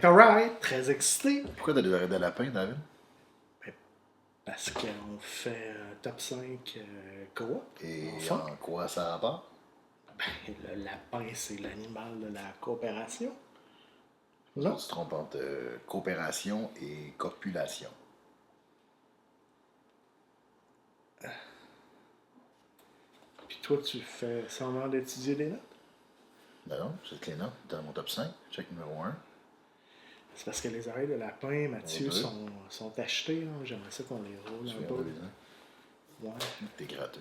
Alright, très excité. Pourquoi t'as des oreilles de lapin, David? Ben, parce qu'on fait un top 5 co-op. Et Enfin, en quoi ça rapporte? ben, le lapin, c'est l'animal de la coopération. Tu Non? te trompes entre coopération et copulation. Puis toi, tu fais semblant d'étudier des notes? Ben non, c'est les notes dans mon top 5. Check numéro un. C'est parce que les oreilles de lapin, Mathieu, Numéro 2. sont achetées. Hein. J'aimerais ça qu'on les roule Tu un viens peu. de les hein? Ouais. T'es gratteux.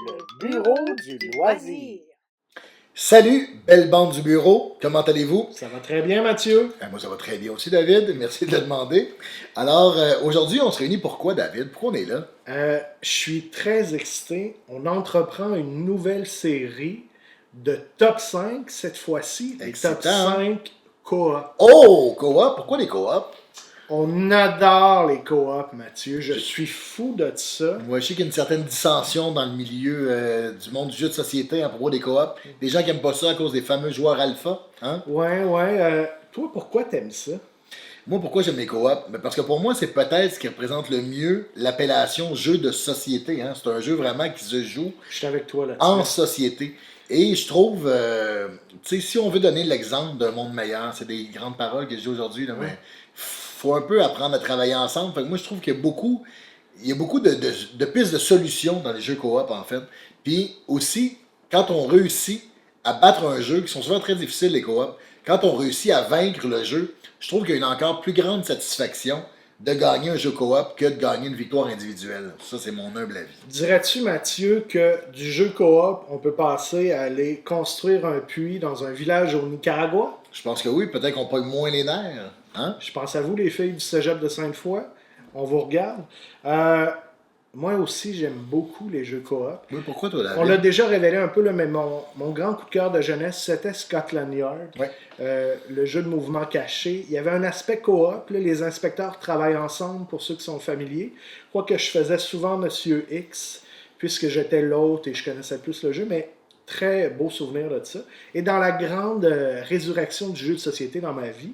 Le bureau du loisir. Salut, belle bande du bureau. Comment allez-vous? Ça va très bien, Mathieu. Moi, ça va très bien aussi, David. Merci de le demander. Alors, aujourd'hui, on se réunit pourquoi, David? Pourquoi on est là? Je suis très excité. On entreprend une nouvelle série de top 5 cette fois-ci. Les top Excitant. 5 coop. Oh, coop. Pourquoi les coops? On adore les coops, Mathieu. Je suis fou de ça. Moi, je sais qu'il y a une certaine dissension dans le milieu du monde du jeu de société à propos des coops. Des gens qui n'aiment pas ça à cause des fameux joueurs alpha. Hein? Ouais. Toi, pourquoi t'aimes ça? Moi, pourquoi j'aime les coops? Ben, parce que pour moi, c'est peut-être ce qui représente le mieux l'appellation jeu de société. Hein? C'est un jeu vraiment qui se joue Je suis avec toi là-dessus. en société. Et je trouve, tu sais, si on veut donner l'exemple d'un monde meilleur, c'est des grandes paroles que je dis aujourd'hui, là, mais faut un peu apprendre à travailler ensemble. Fait que moi, je trouve qu'il y a beaucoup, de pistes de solutions dans les jeux coop, en fait. Puis aussi, quand on réussit à battre un jeu, qui sont souvent très difficiles, les coops, quand on réussit à vaincre le jeu, je trouve qu'il y a une encore plus grande satisfaction de gagner un jeu coop que de gagner une victoire individuelle. Ça, c'est mon humble avis. Dirais-tu, Mathieu, que du jeu coop, on peut passer à aller construire un puits dans un village au Nicaragua? Je pense que oui, peut-être qu'on pogne moins les nerfs. Hein? Je pense à vous, les filles du cégep de Sainte-Foy. On vous regarde. Moi aussi, j'aime beaucoup les jeux coop. Oui, pourquoi toi, David? On l'a déjà révélé un peu, là, mais mon grand coup de cœur de jeunesse, c'était Scotland Yard. Ouais. Le jeu de mouvement caché. Il y avait un aspect coop. Là, les inspecteurs travaillent ensemble, pour ceux qui sont familiers. Quoique je faisais souvent Monsieur X, puisque j'étais l'hôte et je connaissais plus le jeu, mais très beau souvenir de ça. Et dans la grande résurrection du jeu de société dans ma vie,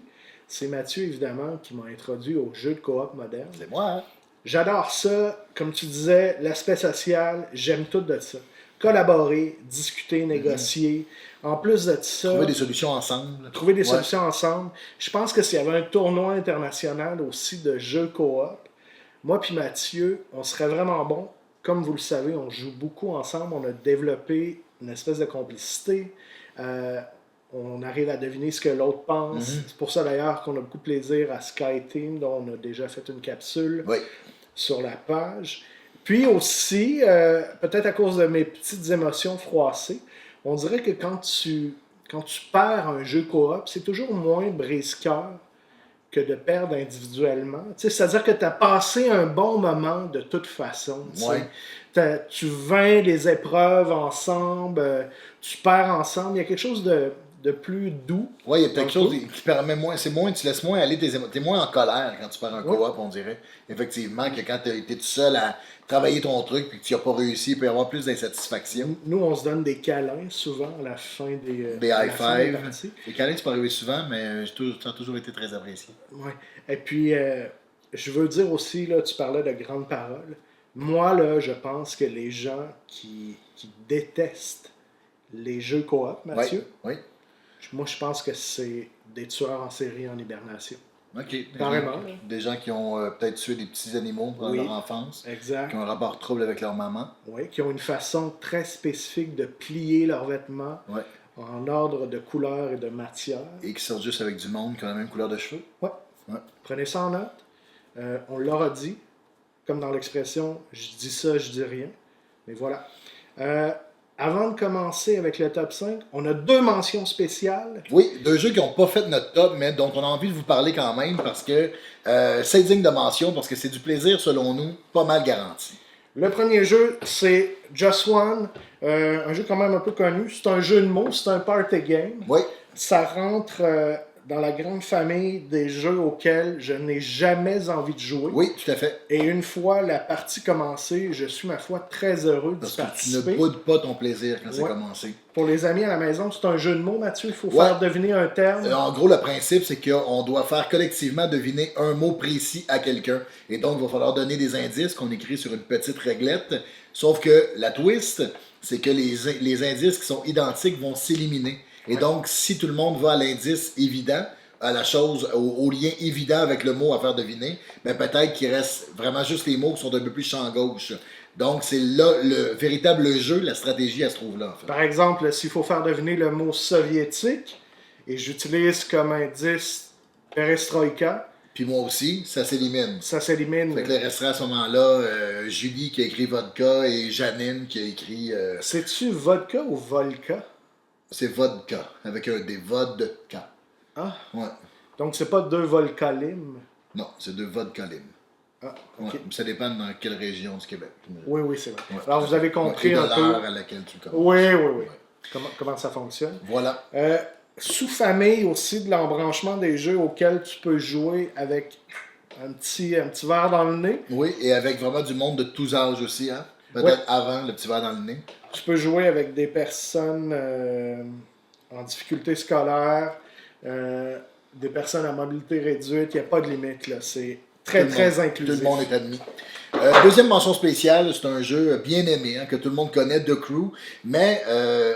c'est Mathieu, évidemment, qui m'a introduit au jeu de coop moderne. C'est moi, hein? J'adore ça. Comme tu disais, l'aspect social, j'aime tout de ça. Collaborer, discuter, négocier. En plus de ça, Trouver des solutions ensemble. trouver des Ouais. solutions ensemble. Je pense que s'il y avait un tournoi international aussi de jeux coop, moi puis Mathieu, on serait vraiment bon. Comme vous le savez, on joue beaucoup ensemble. On a développé une espèce de complicité. On arrive à deviner ce que l'autre pense. C'est pour ça d'ailleurs qu'on a beaucoup de plaisir à Sky Team, dont on a déjà fait une capsule Oui. sur la page. Puis aussi, peut-être à cause de mes petites émotions froissées, on dirait que quand tu perds un jeu coop, c'est toujours moins brise-cœur que de perdre individuellement. Tu sais, c'est-à-dire que tu as passé un bon moment de toute façon. Tu sais. Ouais. Tu vins les épreuves ensemble, tu perds ensemble. Il y a quelque chose de plus doux. Ouais, il y a un quelque chose peu. qui permet moins, c'est moins, tu laisses moins aller tes émotions. T'es moins en colère quand tu perds un Ouais. coop, on dirait. Effectivement, que quand t'es tout seul à travailler ton truc puis que tu n'as pas réussi, il peut y avoir plus d'insatisfaction. Nous, on se donne des câlins souvent à la fin Des à high la fin des five. parties. Les câlins, tu peux arriver souvent, mais ça a toujours été très apprécié. Ouais. Et puis, je veux dire aussi, là, tu parlais de grandes paroles. Moi, là, je pense que les gens qui détestent les jeux coop, Oui. Mathieu, Oui. moi, je pense que c'est des tueurs en série en hibernation. OK. Carrément, là. Des gens qui ont peut-être tué des petits animaux pendant Oui. leur enfance, Exact. qui ont un rapport trouble avec leur maman. Oui, qui ont une façon très spécifique de plier leurs vêtements Ouais. en ordre de couleur et de matière. Et qui sortent juste avec du monde qui a la même couleur de cheveux. Ouais. Ouais. Prenez ça en note. On l'aura dit, comme dans l'expression « je dis ça, je dis rien ». Mais voilà. Avant de commencer avec le top 5, on a 2 mentions spéciales. Oui, 2 jeux qui n'ont pas fait notre top, mais dont on a envie de vous parler quand même parce que c'est digne de mention, parce que c'est du plaisir, selon nous, pas mal garanti. Le premier jeu, c'est Just One, un jeu quand même un peu connu. C'est un jeu de mots, c'est un party game. Oui, Ça rentre dans la grande famille des jeux auxquels je n'ai jamais envie de jouer. Oui, tout à fait. Et une fois la partie commencée, je suis, ma foi, très heureux d'y Parce que tu participer. ne boudes pas ton plaisir quand c'est Ouais. commencé. Pour les amis à la maison, c'est un jeu de mots, Mathieu. Il faut Ouais. faire deviner un terme. En gros, le principe, c'est qu'on doit faire collectivement deviner un mot précis à quelqu'un. Et donc, il va falloir donner des indices qu'on écrit sur une petite réglette. Sauf que la twist, c'est que les indices qui sont identiques vont s'éliminer. Et donc, si tout le monde va à l'indice évident, à la chose, au lien évident avec le mot à faire deviner, ben peut-être qu'il reste vraiment juste les mots qui sont un peu plus champ gauche. Donc, c'est là le véritable jeu, la stratégie, elle se trouve là, en fait. Par exemple, s'il faut faire deviner le mot soviétique, et j'utilise comme indice perestroïka, Puis moi aussi, ça s'élimine. ça s'élimine. Fait que là, il restera à ce moment-là Julie qui a écrit vodka et Janine qui a écrit. C'est-tu vodka ou volca? C'est vodka, avec un des vodka. Ah, Ouais. donc c'est pas deux volcalimes. Non, c'est de vodka lime. Ah, Ouais. ok. Ça dépend dans quelle région du Québec. Oui, oui, c'est vrai. Ouais. Alors, vous avez compris Et de un peu. l'heure à laquelle tu commences. Oui, oui, oui. Ouais. Comment ça fonctionne. Voilà. Sous-famille aussi de l'embranchement des jeux auxquels tu peux jouer avec un petit verre dans le nez. Oui, et avec vraiment du monde de tous âges aussi, hein. Peut-être avant le petit verre dans le nez. Tu peux jouer avec des personnes en difficulté scolaire, des personnes à mobilité réduite. Il n'y a pas de limite, là. C'est très, très inclusif. Tout le monde est admis. Deuxième mention spéciale, c'est un jeu bien aimé, hein, que tout le monde connaît, The Crew, mais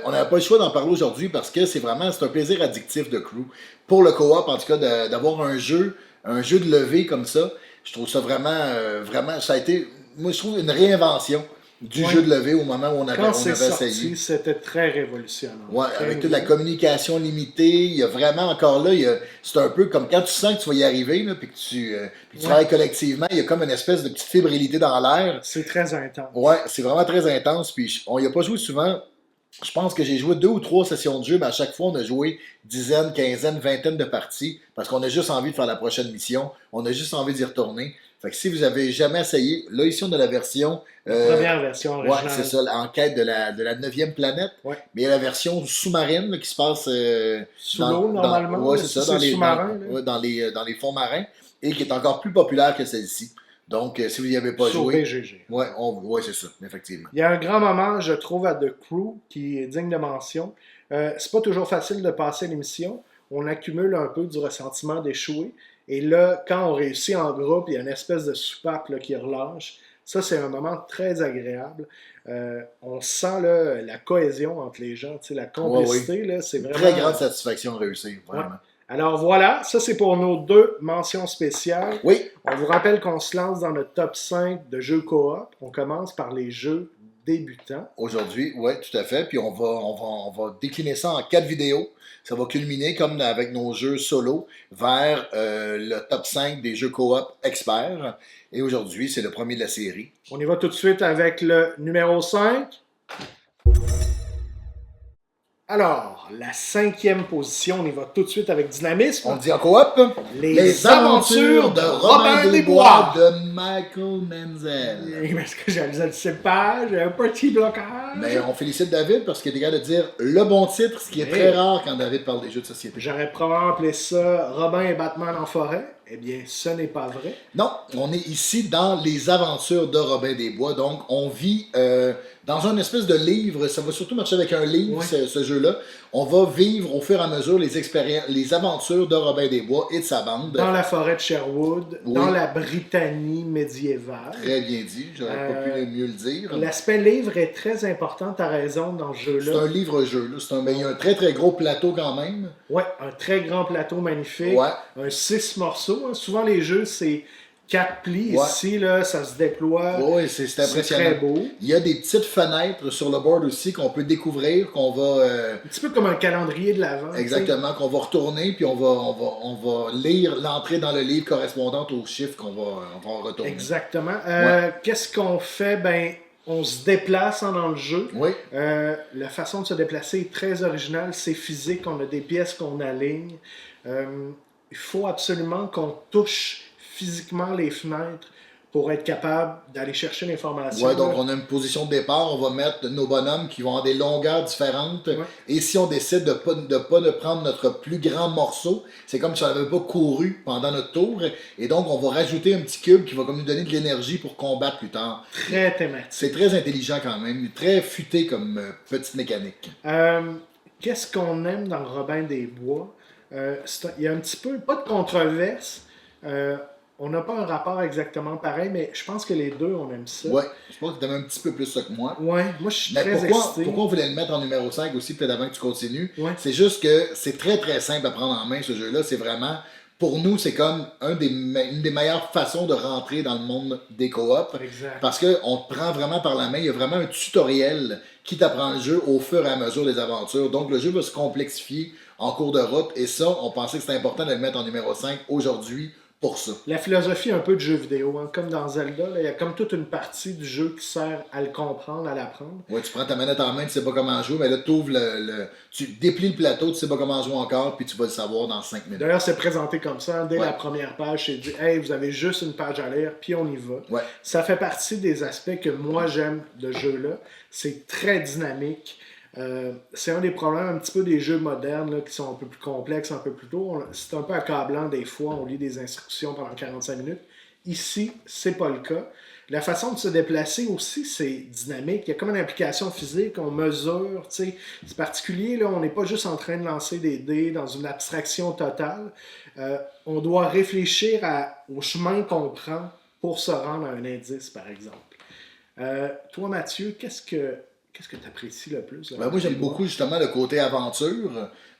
on n'avait pas le choix d'en parler aujourd'hui parce que c'est un plaisir addictif de Crew. Pour le co-op, en tout cas, d'avoir un jeu de levée comme ça, je trouve ça vraiment, ça a été, moi je trouve, une réinvention du jeu de levée au moment où on avait Quand c'est essayé. sorti, c'était très révolutionnaire. Ouais, Très avec toute la nouveau. communication limitée, il y a vraiment encore là, c'est un peu comme quand tu sens que tu vas y arriver, là, puis que tu travailles collectivement, il y a comme une espèce de petite fébrilité dans l'air. C'est très intense. Ouais, c'est vraiment très intense, puis on y a pas joué souvent. Je pense que j'ai joué 2 ou 3 sessions de jeu, mais à chaque fois, on a joué dizaines, quinzaines, vingtaines de parties, parce qu'on a juste envie de faire la prochaine mission, on a juste envie d'y retourner. Fait que si vous avez jamais essayé, là, ici, on a la version... Première version ouais, originale. c'est ça, en quête de la 9e planète. Ouais. Mais il y a la version sous-marine là, qui se passe... Sous l'eau, normalement. Oui, c'est ça, C'est sous-marin. dans les fonds marins, et qui est encore plus populaire que celle-ci. Donc, si vous n'y avez pas Sur joué... BGG. Ouais, c'est ça, effectivement. Il y a un grand moment, je trouve, à The Crew qui est digne de mention. C'est pas toujours facile de passer l'émission. On accumule un peu du ressentiment d'échouer. Et là, quand on réussit en groupe, il y a une espèce de soupape là, qui relâche. Ça, c'est un moment très agréable. On sent là, la cohésion entre les gens, la complicité. Là, c'est vraiment... Très grande satisfaction de réussir, vraiment. Ouais. Alors voilà, ça c'est pour nos 2 mentions spéciales. Oui, On vous rappelle qu'on se lance dans notre top 5 de jeux coop. On commence par les jeux débutants. aujourd'hui, oui, tout à fait. Puis on va décliner ça en 4 vidéos. Ça va culminer, comme avec nos jeux solo, vers le top 5 des jeux coop experts. Et aujourd'hui, c'est le premier de la série. On y va tout de suite avec le numéro 5. Alors, la 5e position, on y va tout de suite avec dynamisme. On dit en coop Les aventures de Robin des Bois de Michael Menzel. Parce que j'avais le cépage, un petit blocage. Mais on félicite David parce qu'il est capable de dire le bon titre, ce qui est très rare quand David parle des jeux de société. J'aurais probablement appelé ça Robin et Batman en forêt. Eh bien, ce n'est pas vrai. Non, on est ici dans les aventures de Robin des Bois. Donc, on vit dans un espèce de livre. Ça va surtout marcher avec un livre, ce jeu-là. On va vivre au fur et à mesure les aventures de Robin des Bois et de sa bande. Dans la forêt de Sherwood, dans la Britannie médiévale. Très bien dit, j'aurais pas pu mieux le dire. L'aspect livre est très important, tu as raison, dans ce jeu-là. C'est un livre-jeu, là. Il y a un très très gros plateau quand même. Ouais, un très grand plateau magnifique. Ouais. Un 6 morceaux. Hein. Souvent, les jeux, c'est 4 plis. Ici, là, ça se déploie. Oui, c'est impressionnant. Très beau. Il y a des petites fenêtres sur le board aussi qu'on peut découvrir, qu'on va... Un petit peu comme un calendrier de l'Avent. Exactement, qu'on va retourner, puis on va lire l'entrée dans le livre correspondante aux chiffres qu'on va retourner. Exactement. Qu'est-ce qu'on fait? Ben, on se déplace dans le jeu. Oui. La façon de se déplacer est très originale. C'est physique. On a des pièces qu'on aligne. Il faut absolument qu'on touche physiquement les fenêtres pour être capable d'aller chercher l'information. Ouais, donc on a une position de départ, on va mettre nos bonhommes qui vont avoir des longueurs différentes. Ouais. Et si on décide de pas prendre notre plus grand morceau, c'est comme si on n'avait pas couru pendant notre tour. Et donc on va rajouter un petit cube qui va comme nous donner de l'énergie pour combattre plus tard. Très thématique. C'est très intelligent quand même, très futé comme petite mécanique. Qu'est-ce qu'on aime dans Robin des Bois? Il y a un petit peu, pas de controverse. On n'a pas un rapport exactement pareil, mais je pense que les deux, on aime ça. Ouais, je pense que tu aimes un petit peu plus ça que moi. Ouais, moi je suis Mais très excité. pourquoi on voulait le mettre en numéro 5 aussi, peut-être avant que tu continues? Ouais. C'est juste que c'est très très simple à prendre en main ce jeu-là. C'est vraiment, pour nous, c'est comme une des meilleures façons de rentrer dans le monde des coops. Exact. Parce qu'on te prend vraiment par la main. Il y a vraiment un tutoriel qui t'apprend le jeu au fur et à mesure des aventures. Donc le jeu va se complexifier en cours de route. Et ça, on pensait que c'était important de le mettre en numéro 5 aujourd'hui. Pour ça. La philosophie un peu de jeu vidéo, hein, comme dans Zelda, il y a comme toute une partie du jeu qui sert à le comprendre, à l'apprendre. Ouais, tu prends ta manette en main, tu sais pas comment jouer, mais là, tu déplies le plateau, tu sais pas comment jouer encore, puis tu vas le savoir dans 5 minutes. D'ailleurs, c'est présenté comme ça. Dès Ouais. la première page, c'est dit « Hey, vous avez juste une page à lire, puis on y va. Ouais. » Ça fait partie des aspects que moi j'aime de ce jeu-là. C'est très dynamique. C'est un des problèmes un petit peu des jeux modernes là, qui sont un peu plus complexes, un peu plus tôt. C'est un peu accablant des fois, on lit des instructions pendant 45 minutes. Ici, c'est pas le cas. La façon de se déplacer aussi, c'est dynamique. Il y a comme une application physique, on mesure, tu sais. C'est particulier, là, on n'est pas juste en train de lancer des dés dans une abstraction totale. On doit réfléchir au chemin qu'on prend pour se rendre à un indice, par exemple. Toi, Mathieu, qu'est-ce que tu apprécies le plus? Ben moi, j'aime beaucoup justement le côté aventure,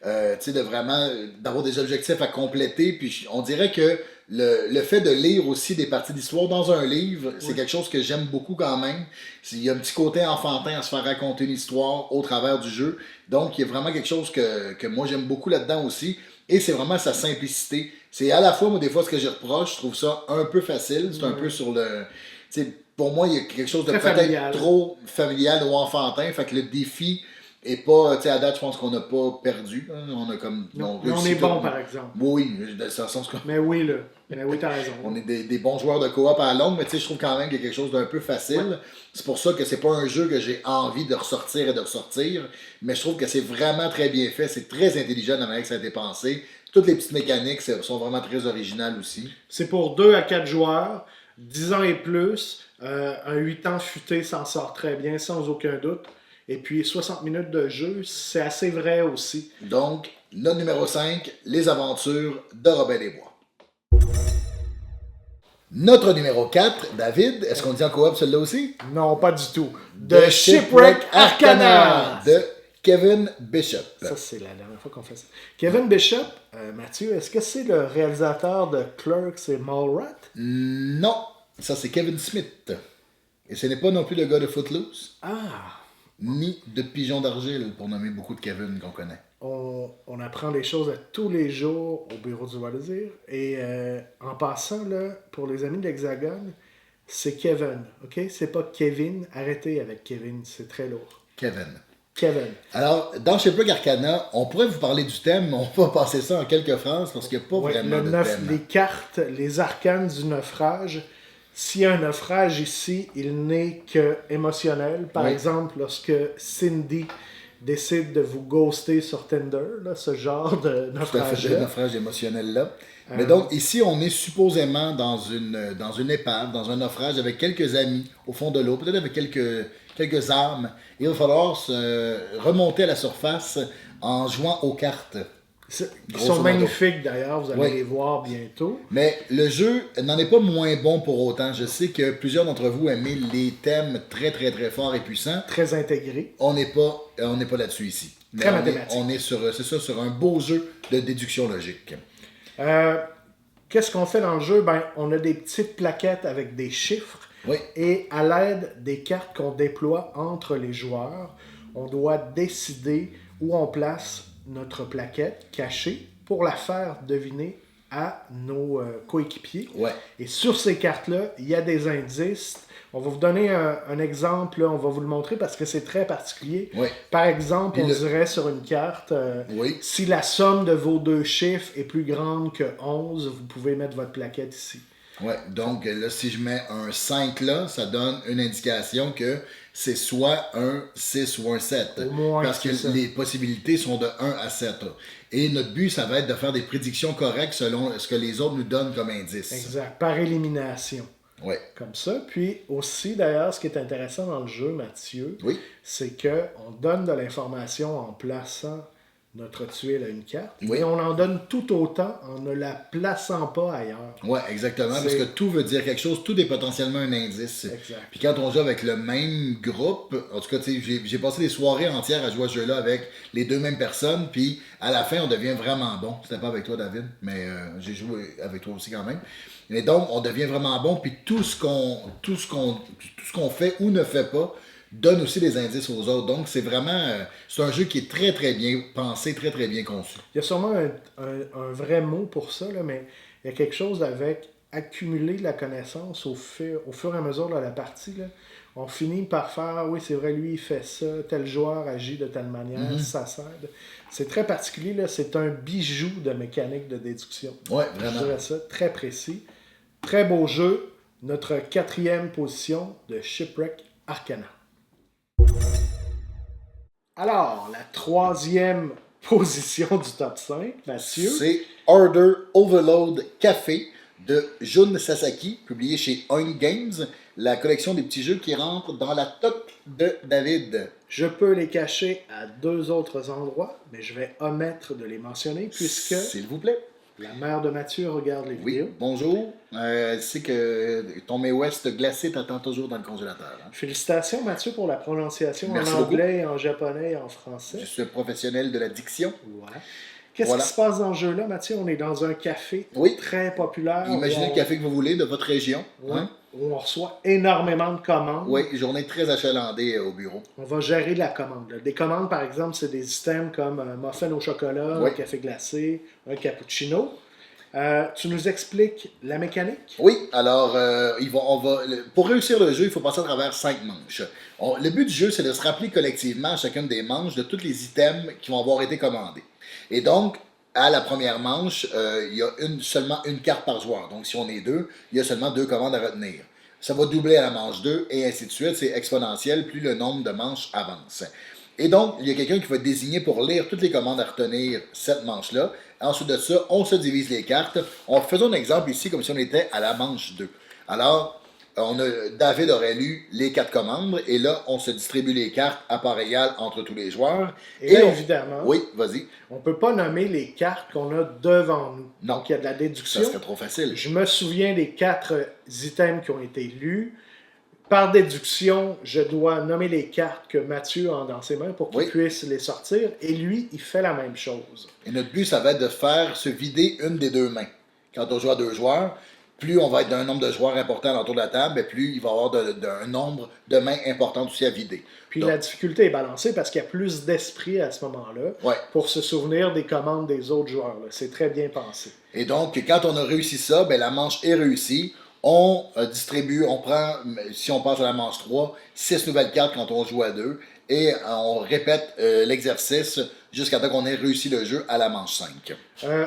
tu sais, d'avoir des objectifs à compléter. Puis on dirait que le fait de lire aussi des parties d'histoire dans un livre, c'est quelque chose que j'aime beaucoup quand même. Il y a un petit côté enfantin à se faire raconter une histoire au travers du jeu. Donc, il y a vraiment quelque chose que moi j'aime beaucoup là-dedans aussi. Et c'est vraiment sa simplicité. C'est à la fois, moi, des fois, ce que je reproche, je trouve ça un peu facile. C'est un peu sur le... tu sais, pour moi, il y a quelque chose de peut-être trop familial ou enfantin. Fait que le défi est pas... Tu sais, à date, je pense qu'on n'a pas perdu. Hein. On a comme... Non, on est bon, par exemple. Oui, dans le sens que... Mais oui, là. Mais oui, t'as raison. On est des bons joueurs de coop à la longue, mais tu sais, je trouve quand même qu'il y a quelque chose d'un peu facile. Ouais. C'est pour ça que c'est pas un jeu que j'ai envie de ressortir et de ressortir, mais je trouve que c'est vraiment très bien fait. C'est très intelligent de la manière que ça a été pensé. Toutes les petites mécaniques sont vraiment très originales aussi. C'est pour 2 à 4 joueurs, 10 ans et plus. Un 8 ans futé s'en sort très bien, sans aucun doute. Et puis 60 minutes de jeu, c'est assez vrai aussi. Donc, notre numéro 5, Les aventures de Robin des Bois. Notre numéro 4, David, est-ce qu'on dit en coop celui-là aussi? Non, pas du tout. The Shipwreck Arcana de Kevin Bishop. Ça, c'est la dernière fois qu'on fait ça. Kevin Bishop, Mathieu, est-ce que c'est le réalisateur de Clerks et Mallrat? Non, ça c'est Kevin Smith. Et ce n'est pas non plus le gars de Footloose. Ah! Ni de Pigeon d'Argile, pour nommer beaucoup de Kevin qu'on connaît. On apprend des choses à tous les jours au bureau du loisir. Et en passant, là, pour les amis de l'Hexagone, c'est Kevin, ok? C'est pas Kevin. Arrêtez avec Kevin, c'est très lourd. Kevin. Alors, dans Shipwreck Arcana, on pourrait vous parler du thème, mais on va passer ça en quelques phrases parce qu'il n'y a pas vraiment de thème. Les cartes, les arcanes du naufrage. S'il y a un naufrage ici, il n'est que émotionnel. Par exemple, lorsque Cindy décide de vous ghoster sur Tinder, là, ce genre de naufrage. Tout à fait, naufrage émotionnel-là. Mais donc, ici, on est supposément dans une épave, dans un naufrage avec quelques amis au fond de l'eau, peut-être avec quelques armes. Et il va falloir se remonter à la surface en jouant aux cartes. Ils sont magnifiques d'ailleurs, vous allez les voir bientôt. Mais le jeu n'en est pas moins bon pour autant. Je sais que plusieurs d'entre vous aiment les thèmes très très très forts et puissants. Très intégrés. On n'est pas là-dessus ici. Très mathématique. On est sur un beau jeu de déduction logique. Qu'est-ce qu'on fait dans le jeu? On a des petites plaquettes avec des chiffres. Oui. Et à l'aide des cartes qu'on déploie entre les joueurs, on doit décider où on place notre plaquette cachée pour la faire deviner à nos coéquipiers. Ouais. Et sur ces cartes-là, il y a des indices. On va vous donner un exemple, là, on va vous le montrer parce que c'est très particulier. Ouais. Par exemple, on dirait sur une carte, si la somme de vos deux chiffres est plus grande que 11, vous pouvez mettre votre plaquette ici. Ouais, donc là, si je mets un 5 là, ça donne une indication que c'est soit un 6 ou un 7. Au moins, Parce que c'est ça. les possibilités sont de 1 à 7. Et notre but, ça va être de faire des prédictions correctes selon ce que les autres nous donnent comme indice. Exact. Par élimination. Ouais. Comme ça. Puis aussi, d'ailleurs, ce qui est intéressant dans le jeu, Mathieu, Oui. c'est qu'on donne de l'information en plaçant notre tuile à une carte, Oui. et on en donne tout autant en ne la plaçant pas ailleurs. Ouais, exactement, parce C'est- que tout veut dire quelque chose, tout est potentiellement un indice. Exact. Puis quand on joue avec le même groupe, en tout cas, tu sais, j'ai passé des soirées entières à jouer à ce jeu-là avec les deux mêmes personnes, puis à la fin, on devient vraiment bon. C'était pas avec toi, David, mais j'ai joué avec toi aussi quand même. Et donc, on devient vraiment bon, puis tout ce qu'on fait ou ne fait pas donne aussi des indices aux autres. Donc, c'est vraiment, c'est un jeu qui est très, très bien pensé, très, très bien conçu. Il y a sûrement un vrai mot pour ça, là, mais il y a quelque chose avec accumuler de la connaissance au fur et à mesure de la partie. Là. On finit par faire, oui, c'est vrai, lui, il fait ça, tel joueur agit de telle manière, ça s'aide. C'est très particulier, là, c'est un bijou de mécanique de déduction. Ouais, Je vraiment. dirais ça, très précis. Très beau jeu. Notre 4e position de Shipwreck Arcana. Alors, la 3e position du top 5, Mathieu. C'est Order Overload Café de Jun Sasaki, publié chez Oin Games, la collection des petits jeux qui rentrent dans la toque de David. Je peux les cacher à 2 autres endroits, mais je vais omettre de les mentionner puisque S'il vous plaît. la mère de Mathieu regarde les Oui, vidéos. bonjour. C'est que ton May West glacé t'attend toujours dans le congélateur. Hein? Félicitations Mathieu pour la prononciation Merci en anglais, en japonais et en français. Je suis un professionnel de la diction. Voilà. Qu'est-ce Voilà. qui se passe dans ce jeu-là, Mathieu? On est dans un café Oui. très populaire. Imaginez où le café que vous voulez de votre région. Ouais, Hein? où on reçoit énormément de commandes. Oui, journée très achalandée au bureau. On va gérer la commande. Là. Des commandes, par exemple, c'est des items comme un muffin au chocolat, Oui. un café glacé, un cappuccino. Tu nous expliques la mécanique? Oui, alors pour réussir le jeu, il faut passer à travers 5 manches. Le but du jeu, c'est de se rappeler collectivement à chacune des manches de tous les items qui vont avoir été commandés. Et donc, à la première manche, il y a seulement une carte par joueur. Donc, si on est 2, il y a seulement 2 commandes à retenir. Ça va doubler à la manche 2 et ainsi de suite. C'est exponentiel plus le nombre de manches avance. Et donc, il y a quelqu'un qui va désigner pour lire toutes les commandes à retenir cette manche-là. Ensuite de ça, on se divise les cartes. Faisons un exemple ici comme si on était à la manche 2. Alors, David aurait lu les 4 commandes et là, on se distribue les cartes à part égale entre tous les joueurs. Et là, on- évidemment, Oui, vas-y. on ne peut pas nommer les cartes qu'on a devant nous. Non. Donc, il y a de la Ça déduction. serait trop facile. Je me souviens des 4 items qui ont été lus. Par déduction, je dois nommer les cartes que Mathieu a dans ses mains pour qu'il Oui. puisse les sortir. Et lui, il fait la même chose. Et notre but, ça va être de faire se vider une des 2 mains. Quand on joue à 2 joueurs, plus on va être d'un nombre de joueurs important autour de la table, et plus il va y avoir un nombre de mains importantes aussi à vider. Puis Donc, la difficulté est balancée parce qu'il y a plus d'esprit à ce moment-là ouais. pour se souvenir des commandes des autres joueurs. Là. C'est très bien pensé. Et donc, quand on a réussi ça, ben, la manche est réussie. On distribue, on prend, si on passe à la manche 3, 6 nouvelles cartes quand on joue à 2. Et on répète l'exercice jusqu'à temps qu'on ait réussi le jeu à la manche 5.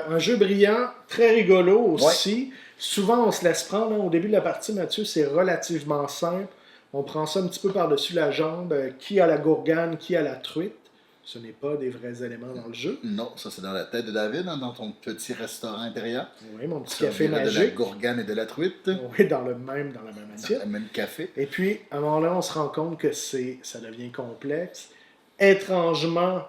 Un jeu brillant, très rigolo aussi. Souvent, on se laisse prendre. Hein. Au début de la partie, Mathieu, c'est relativement simple. On prend ça un petit peu par-dessus la jambe. Qui a la gourgane, qui a la truite. Ce n'est pas des vrais éléments dans le jeu. Non, ça c'est dans la tête de David, hein, dans ton petit restaurant intérieur. Oui, mon petit Ça café virait de la magique. gourgane et de la truite. Oui, dans la même assiette. Le même café. Et puis, à un moment-là, on se rend compte que ça devient complexe. Étrangement,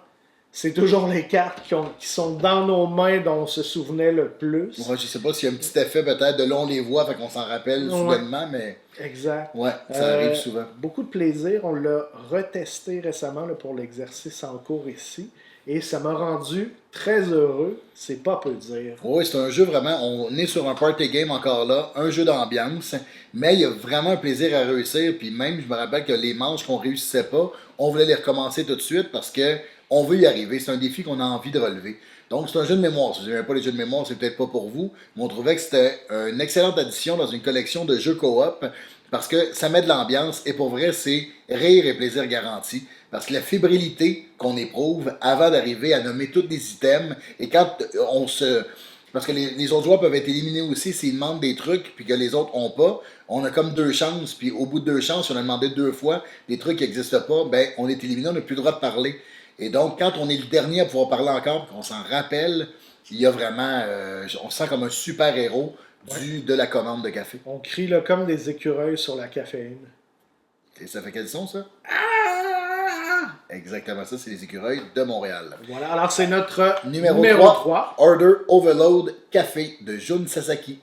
c'est toujours les cartes qui sont dans nos mains dont on se souvenait le plus. Ouais, je sais pas s'il y a un petit effet peut-être de l'on les voit, fait qu'on s'en rappelle Ouais. soudainement, mais Exact. ouais, ça arrive souvent. Beaucoup de plaisir. On l'a retesté récemment là, pour l'exercice en cours ici. Et ça m'a rendu très heureux. C'est pas peu dire. Oui, c'est un jeu vraiment, on est sur un party game encore là, un jeu d'ambiance, mais il y a vraiment un plaisir à réussir, puis même, je me rappelle que les manches qu'on réussissait pas, on voulait les recommencer tout de suite parce que on veut y arriver, c'est un défi qu'on a envie de relever. Donc c'est un jeu de mémoire, si vous n'aimez pas les jeux de mémoire, c'est peut-être pas pour vous, mais on trouvait que c'était une excellente addition dans une collection de jeux coop, parce que ça met de l'ambiance, et pour vrai, c'est rire et plaisir garanti. Parce que la fébrilité qu'on éprouve avant d'arriver à nommer tous les items, et quand Parce que les autres joueurs peuvent être éliminés aussi s'ils demandent des trucs puis que les autres n'ont pas. On a comme 2 chances, puis au bout de 2 chances, si on a demandé 2 fois des trucs qui n'existent pas, ben on est éliminé, on n'a plus le droit de parler. Et donc, quand on est le dernier à pouvoir parler encore, qu'on s'en rappelle, il y a vraiment. On se sent comme un super héros de la commande de café. On crie là, comme des écureuils sur la caféine. Et ça fait quel son, ça? Exactement ça, c'est les écureuils de Montréal. Voilà, alors c'est notre Numéro 3, Order Overload Café de Jun Sasaki.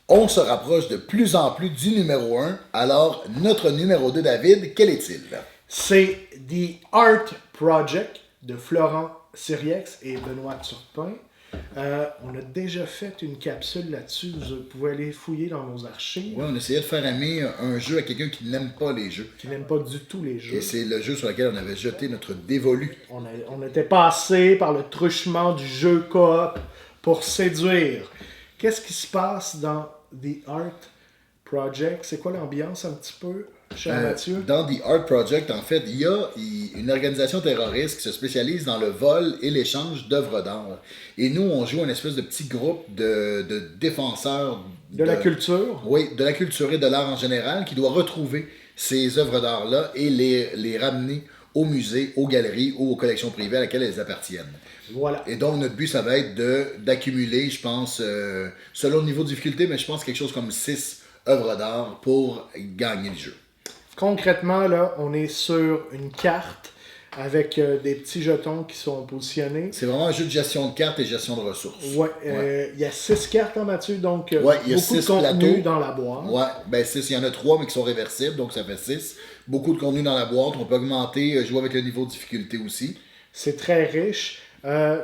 On se rapproche de plus en plus du numéro 1. Alors, notre numéro 2, David, quel est-il? C'est The Art Project de Florent Siriex et Benoît Turpin. On a déjà fait une capsule là-dessus. Vous pouvez aller fouiller dans nos archives. Oui, on essayait de faire aimer un jeu à quelqu'un qui n'aime pas les jeux. Qui n'aime pas du tout les jeux. Et c'est le jeu sur lequel on avait jeté notre dévolu. On était passé par le truchement du jeu coop pour séduire. Qu'est-ce qui se passe dans The Art Project? C'est quoi l'ambiance un petit peu, cher Mathieu? Dans The Art Project, en fait, il y a une organisation terroriste qui se spécialise dans le vol et l'échange d'œuvres d'art. Et nous, on joue un espèce de petit groupe de défenseurs de la culture. Oui, de la culture et de l'art en général, qui doit retrouver ces œuvres d'art-là et les ramener au musée, aux galeries ou aux collections privées à laquelle elles appartiennent. Voilà. Et donc, notre but, ça va être d'accumuler, je pense, selon le niveau de difficulté, mais je pense quelque chose comme 6 œuvres d'art pour gagner le jeu. Concrètement, là, on est sur une carte avec des petits jetons qui sont positionnés. C'est vraiment un jeu de gestion de cartes et gestion de ressources. Ouais, il y a 6 cartes, hein, Mathieu, donc il y a beaucoup de 6 contenu plateaux dans la boîte. Ouais, ben 6, il y en a 3, mais qui sont réversibles, donc ça fait 6. Beaucoup de contenu dans la boîte, on peut augmenter, jouer avec le niveau de difficulté aussi. C'est très riche.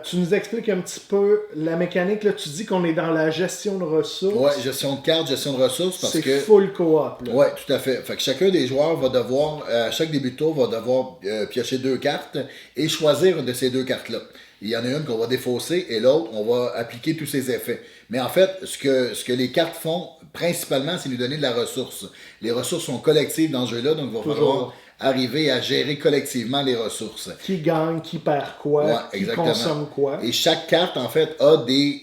Tu nous expliques un petit peu la mécanique. Là, tu dis qu'on est dans la gestion de ressources. Ouais, gestion de cartes, gestion de ressources. Parce c'est que full coop. Là. Ouais, tout à fait. Fait que chacun des joueurs va devoir, à chaque début de tour, va devoir piocher 2 cartes et choisir une de ces 2 cartes-là. Il y en a une qu'on va défausser et l'autre, on va appliquer tous ses effets. Mais en fait, ce que les cartes font, principalement, c'est nous donner de la ressource. Les ressources sont collectives dans ce jeu-là, donc il va falloir arriver à gérer collectivement les ressources. Qui gagne, qui perd quoi, qui consomme quoi. Et chaque carte, en fait, a des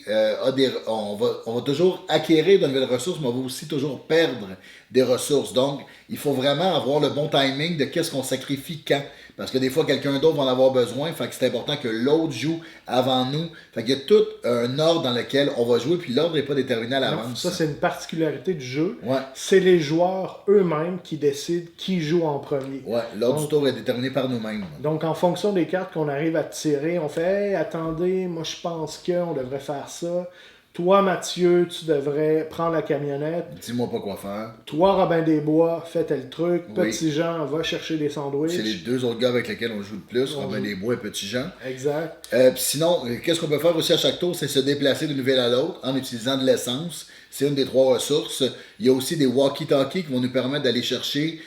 on va toujours acquérir de nouvelles ressources, mais on va aussi toujours perdre des ressources. Donc, il faut vraiment avoir le bon timing de qu'est-ce qu'on sacrifie quand. Parce que des fois, quelqu'un d'autre va en avoir besoin. Fait que c'est important que l'autre joue avant nous. Fait qu'il y a tout un ordre dans lequel on va jouer, puis l'ordre n'est pas déterminé à l'avance. Ça, c'est une particularité du jeu. Ouais. C'est les joueurs eux-mêmes qui décident qui joue en premier. Ouais, l'ordre du tour est déterminé par nous-mêmes. Donc, en fonction des cartes qu'on arrive à tirer, on fait « Hey, attendez, moi je pense qu'on devrait faire ça. » Toi, Mathieu, tu devrais prendre la camionnette. Dis-moi pas quoi faire. Toi, Robin Desbois, fais tel truc. Oui. Petit Jean, va chercher des sandwichs. C'est les 2 autres gars avec lesquels on joue le plus, Robin Desbois et Petit Jean. Exact. Puis sinon, qu'est-ce qu'on peut faire aussi à chaque tour, c'est se déplacer d'une ville à l'autre en utilisant de l'essence. C'est une des 3 ressources. Il y a aussi des walkie-talkies qui vont nous permettre d'aller chercher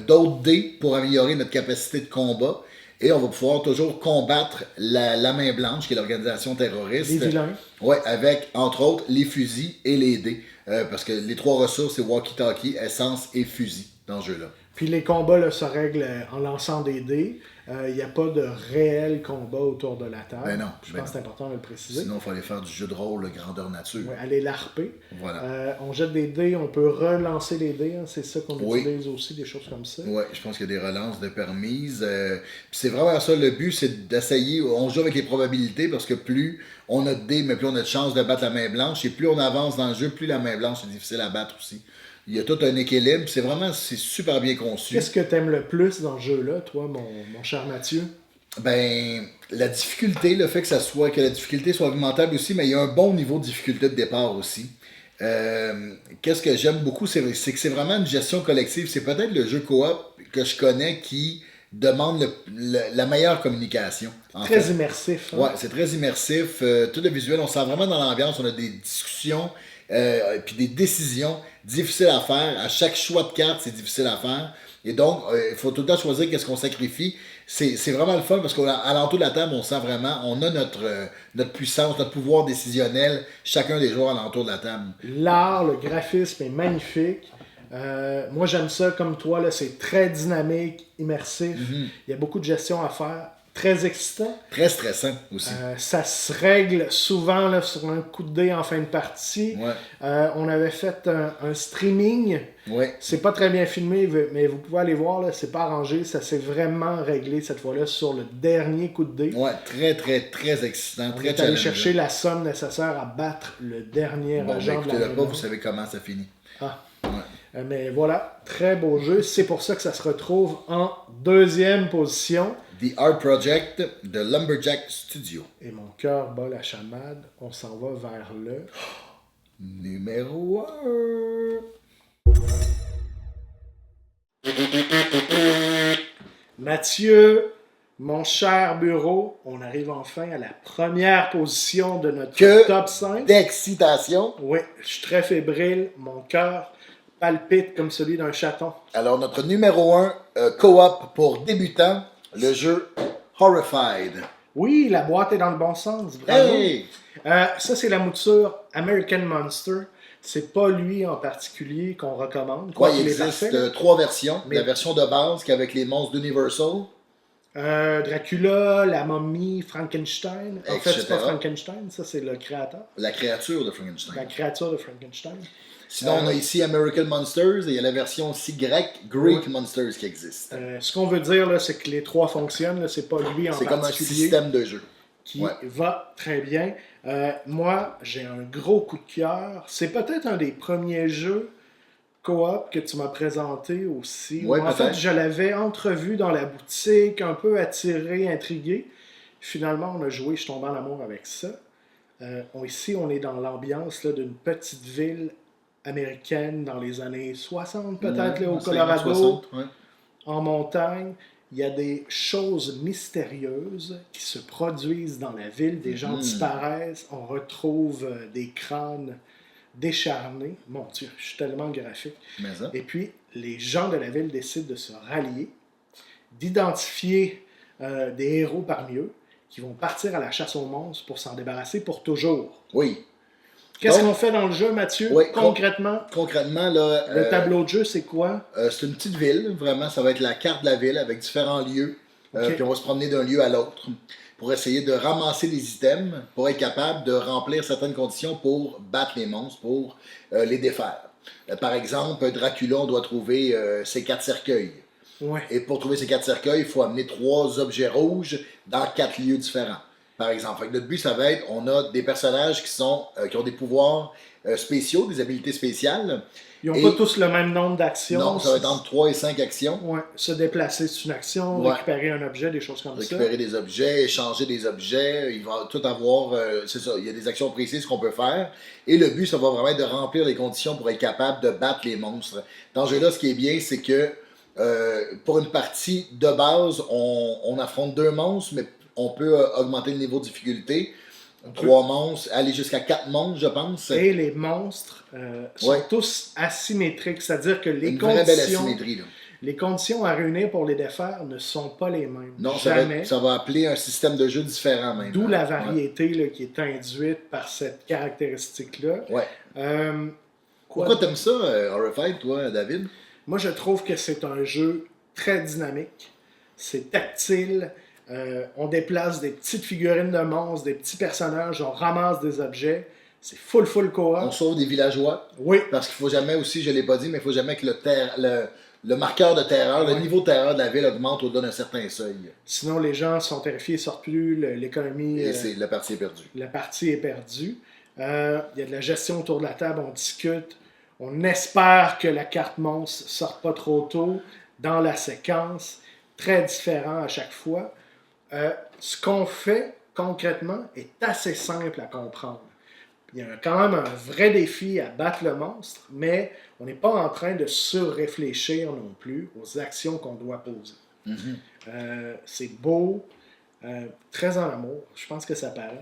d'autres dés pour améliorer notre capacité de combat. Et on va pouvoir toujours combattre la Main Blanche, qui est l'organisation terroriste. Les vilains. Oui, avec, entre autres, les fusils et les dés. Parce que les 3 ressources, c'est walkie-talkie, essence et fusil dans ce jeu-là. Puis les combats là, se règlent en lançant des dés. Il n'y a pas de réel combat autour de la table. Ben non. Je pense que c'est important de le préciser. Sinon, il fallait faire du jeu de rôle grandeur nature. Ouais, aller larper. Voilà. On jette des dés, on peut relancer les dés. Hein, c'est ça qu'on utilise aussi, des choses comme ça. Oui, je pense qu'il y a des relances de permises. Puis c'est vraiment ça, le but, c'est d'essayer. On joue avec les probabilités parce que plus on a de dés, mais plus on a de chances de battre la main blanche. Et plus on avance dans le jeu, plus la main blanche est difficile à battre aussi. Il y a tout un équilibre. C'est super bien conçu. Qu'est-ce que tu aimes le plus dans ce jeu-là, toi, mon cher Mathieu? Ben, la difficulté, le fait que la difficulté soit augmentable aussi, mais il y a un bon niveau de difficulté de départ aussi. Qu'est-ce que j'aime beaucoup, c'est que c'est vraiment une gestion collective. C'est peut-être le jeu coop que je connais qui demande la meilleure communication. Très immersif. Hein? Ouais, c'est très immersif. Tout le visuel, on se sent vraiment dans l'ambiance. On a des discussions puis des décisions difficiles à faire. À chaque choix de carte, c'est difficile à faire. Et donc, il faut tout le temps choisir qu'est-ce qu'on sacrifie. C'est vraiment le fun parce qu'à l'entour de la table, on sent vraiment, on a notre puissance, notre pouvoir décisionnel, chacun des joueurs à l'entour de la table. L'art, le graphisme est magnifique. Moi, j'aime ça comme toi. Là, c'est très dynamique, immersif. Il y a beaucoup de gestion à faire. très excitant. Très stressant aussi. Ça se règle souvent là, sur un coup de dé en fin de partie. Ouais. On avait fait un streaming. Ouais. C'est pas très bien filmé, mais vous pouvez aller voir, là, c'est pas arrangé. Ça s'est vraiment réglé cette fois-là sur le dernier coup de dé. Ouais, très, très, très excitant. On Très est allé challengeant. chercher la somme nécessaire à battre le dernier Bon, agent de la écoutez-le pas, maison. vous savez comment ça finit. Ah. Ouais. Mais voilà, très beau jeu. C'est pour ça que ça se retrouve en deuxième position. The Art Project de Lumberjack Studio. Et mon cœur bat la chamade. On s'en va vers le Numéro 1. Mathieu, mon cher bureau, on arrive enfin à la première position de notre Que top 5. d'excitation. Oui, je suis très fébrile. Mon cœur palpite comme celui d'un chaton. Alors, notre numéro 1, co-op pour débutants, le jeu Horrified. Oui, la boîte est dans le bon sens. Bravo. Hey! Ça, c'est la mouture American Monster. C'est pas lui en particulier qu'on recommande. Quoi, il qu'il est existe parfait, là. 3 versions. Mais- La version de base qui est avec les monstres d'Universal. Dracula, la momie, Frankenstein. En fait, c'est pas Etc. Frankenstein, ça, c'est le créateur. La créature de Frankenstein. La créature de Frankenstein. Sinon, on a ici American Monsters et il y a la version aussi grecque, Greek Monsters qui existe. Ce qu'on veut dire, là, c'est que les trois fonctionnent. Là, c'est pas lui en C'est comme un particulier système de jeu. qui Ouais. va très bien. Moi, j'ai un gros coup de cœur. C'est peut-être un des premiers jeux coop que tu m'as présenté aussi. Ouais, En fait, peut-être. je l'avais entrevu dans la boutique, un peu attiré, intrigué. Finalement, on a joué, je suis tombé en amour avec ça. Ici, on est dans l'ambiance là, d'une petite ville américaine dans les années 60, peut-être, là, au 50, Colorado, 60, ouais. en montagne. Il y a des choses mystérieuses qui se produisent dans la ville. Des gens disparaissent. On retrouve des crânes décharnés. Mon Dieu, je suis tellement graphique. Mais ça. Et puis, les gens de la ville décident de se rallier, d'identifier des héros parmi eux qui vont partir à la chasse aux monstres pour s'en débarrasser pour toujours. Oui. Qu'est-ce Donc- qu'on fait dans le jeu, Mathieu? Oui, Concrètement, Concrètement, là, le tableau de jeu, c'est quoi? c'est une petite ville, vraiment. Ça va être la carte de la ville avec différents lieux. Ok. Puis on va se promener d'un lieu à l'autre pour essayer de ramasser des items, pour être capable de remplir certaines conditions pour battre les monstres, pour les défaire. Par exemple, Dracula, on doit trouver ses 4 cercueils. Ouais. Et pour trouver ces 4 cercueils, il faut amener 3 objets rouges dans 4 lieux différents. Par exemple, fait que notre but, ça va être, on a des personnages qui ont des pouvoirs spéciaux, des habiletés spéciales. Ils n'ont Et- pas tous le même nombre d'actions. Non, ça va être entre 3 et 5 actions. Ouais. Se déplacer, c'est une action. Ouais. Récupérer un objet, des choses comme Récupérer des objets, échanger des objets, il va tout avoir, c'est ça, il y a des actions précises qu'on peut faire. Et le but, ça va vraiment être de remplir les conditions pour être capable de battre les monstres. Dans ce jeu-là, ce qui est bien, c'est que pour une partie de base, on affronte 2 monstres, mais on peut augmenter le niveau de difficulté. 3 monstres, aller jusqu'à 4 monstres, je pense. ça. Et les monstres sont Ouais. tous asymétriques, c'est-à-dire que Une vraie belle asymétrie. Là. les conditions à réunir pour les défaire ne sont pas les mêmes. Non, Jamais. ça va appeler un système de jeu différent même. D'où la Ouais. variété là, qui est induite par cette caractéristique-là. Ouais. Quoi Pourquoi t'aimes ça, Horrified, toi, David? Moi, je trouve que c'est un jeu très dynamique. C'est tactile. On déplace des petites figurines de monstres, des petits personnages, on ramasse des objets. C'est full On coop. sauve des villageois. Oui, Parce qu'il faut jamais aussi, je l'ai pas dit, mais il faut jamais que le marqueur de terreur, le Ouais. niveau de terreur de la ville augmente au-delà d'un certain seuil. sinon les gens sont terrifiés, sortent plus, l'économie, Et la partie est perdue. la partie est perdue. Il y a de la gestion autour de la table, on discute. On espère que la carte monstre ne sorte pas trop tôt dans la séquence. Très différent à chaque fois. Ce qu'on fait concrètement est assez simple à comprendre. Il y a quand même un vrai défi à battre le monstre, mais on n'est pas en train de surréfléchir non plus aux actions qu'on doit poser. C'est beau, très en amour. Je pense que ça paraît.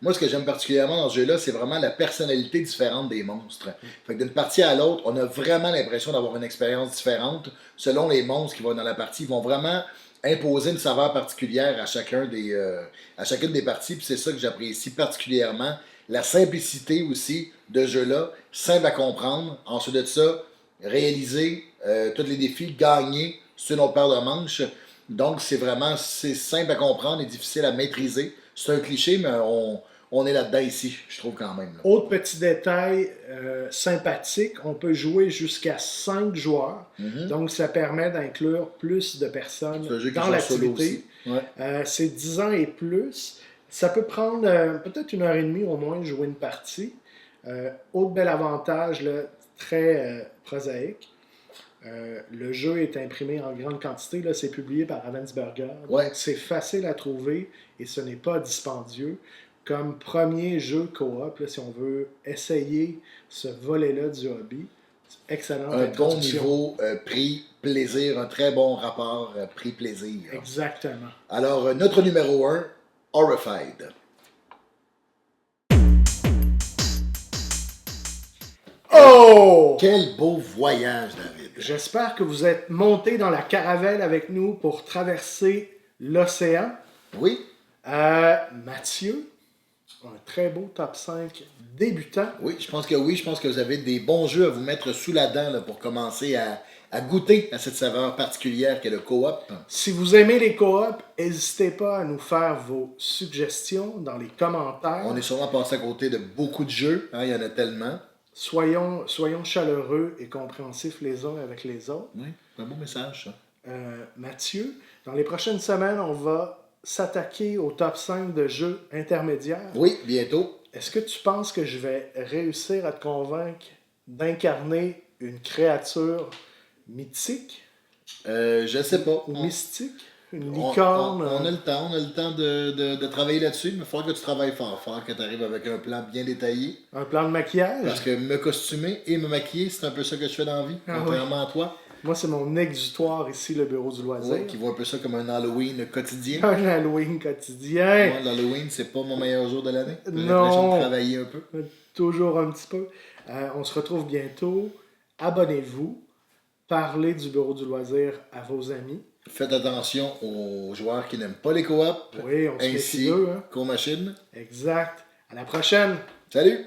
Moi, ce que j'aime particulièrement dans ce jeu-là, c'est vraiment la personnalité différente des monstres. Fait que d'une partie à l'autre, on a vraiment l'impression d'avoir une expérience différente selon les monstres qui vont dans la partie. Ils vont vraiment imposer une saveur particulière à chacune des parties. Puis c'est ça que j'apprécie particulièrement. La simplicité aussi de ce jeu-là, simple à comprendre. Ensuite de ça, réaliser tous les défis, gagner sur une autre paire de manches. Donc, c'est simple à comprendre et difficile à maîtriser. C'est un cliché, mais on est là-dedans ici, je trouve quand même. Là. Autre petit détail sympathique, on peut jouer jusqu'à 5 joueurs. Donc, ça permet d'inclure plus de personnes C'est un jeu qui dans joue en solo l'activité. aussi. Ouais. C'est 10 ans et plus. Ça peut prendre peut-être 1 heure et demie au moins de jouer une partie. Autre bel avantage, là, très prosaïque. Le jeu est imprimé en grande quantité. Là, c'est publié par Ravensburger. Ouais. Donc, c'est facile à trouver et ce n'est pas dispendieux. Comme premier jeu coop, là, si on veut essayer ce volet-là du hobby, excellent. Un bon niveau prix-plaisir, un très bon rapport prix-plaisir. Exactement. Alors, notre numéro 1, Horrified. Oh! Quel beau voyage, David. J'espère que vous êtes monté dans la caravelle avec nous pour traverser l'océan. Oui? Mathieu, un très beau top 5 débutant. Oui, je pense que oui. Je pense que vous avez des bons jeux à vous mettre sous la dent là, pour commencer à goûter à cette saveur particulière qu'est le coop. Si vous aimez les coops, n'hésitez pas à nous faire vos suggestions dans les commentaires. On est sûrement passé à côté de beaucoup de jeux. Hein, il y en a tellement. Soyons chaleureux et compréhensifs les uns avec les autres. Oui, c'est un beau message, ça. Mathieu, dans les prochaines semaines, on va s'attaquer au top 5 de jeux intermédiaires. Oui, bientôt. Est-ce que tu penses que je vais réussir à te convaincre d'incarner une créature mythique Je sais pas. ou mystique? Une On licorne? a le temps de travailler là-dessus, mais il faudra que tu travailles fort. Il faudra que tu arrives avec un plan bien détaillé. Un plan de maquillage? Parce que me costumer et me maquiller, c'est un peu ça que je fais dans la vie, contrairement à toi. Moi, c'est mon exutoire ici, le bureau du loisir. Oui, qui voit un peu ça comme un Halloween quotidien. Un Halloween quotidien. Moi, l'Halloween, c'est pas mon meilleur jour de l'année. J'ai Non. l'impression de travailler un peu. Toujours un petit peu. On se retrouve bientôt. Abonnez-vous. Parlez du bureau du loisir à vos amis. Faites attention aux joueurs qui n'aiment pas les coops, Oui, on se méfie ainsi d'eux. Hein? qu'aux machines. Exact. À la prochaine. Salut!